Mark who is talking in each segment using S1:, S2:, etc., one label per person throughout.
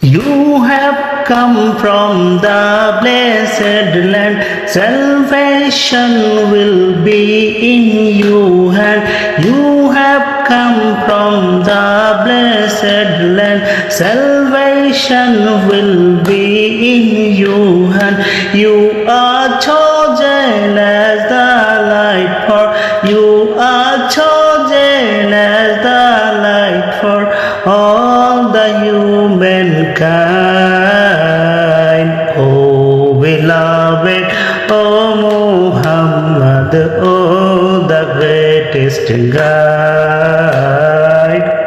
S1: You have come from the blessed land. Salvation will be in your hand. You have come from the blessed land. Salvation will be in your hand. You are chosen as the light for. You are chosen as the light for all the humankind. Oh beloved, oh Muhammad, oh the greatest guide.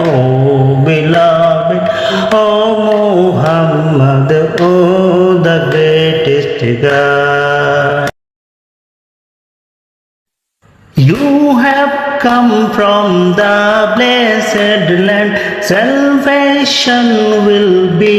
S1: Oh beloved, oh Muhammad, oh the greatest guide. You have come from the blessed land. Salvation will be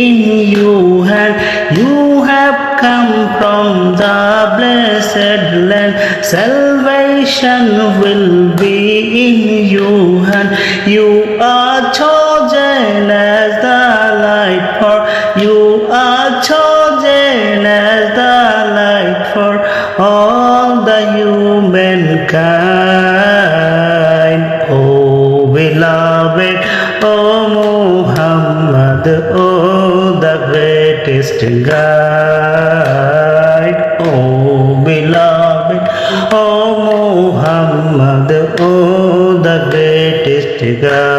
S1: in your hand. You have come from the blessed land. Salvation will be in your hand. You are chosen as the light for. You are chosen as the light for all the humankind. Oh beloved, oh Muhammad, oh the greatest guide. Oh beloved, oh Muhammad, oh the greatest guide.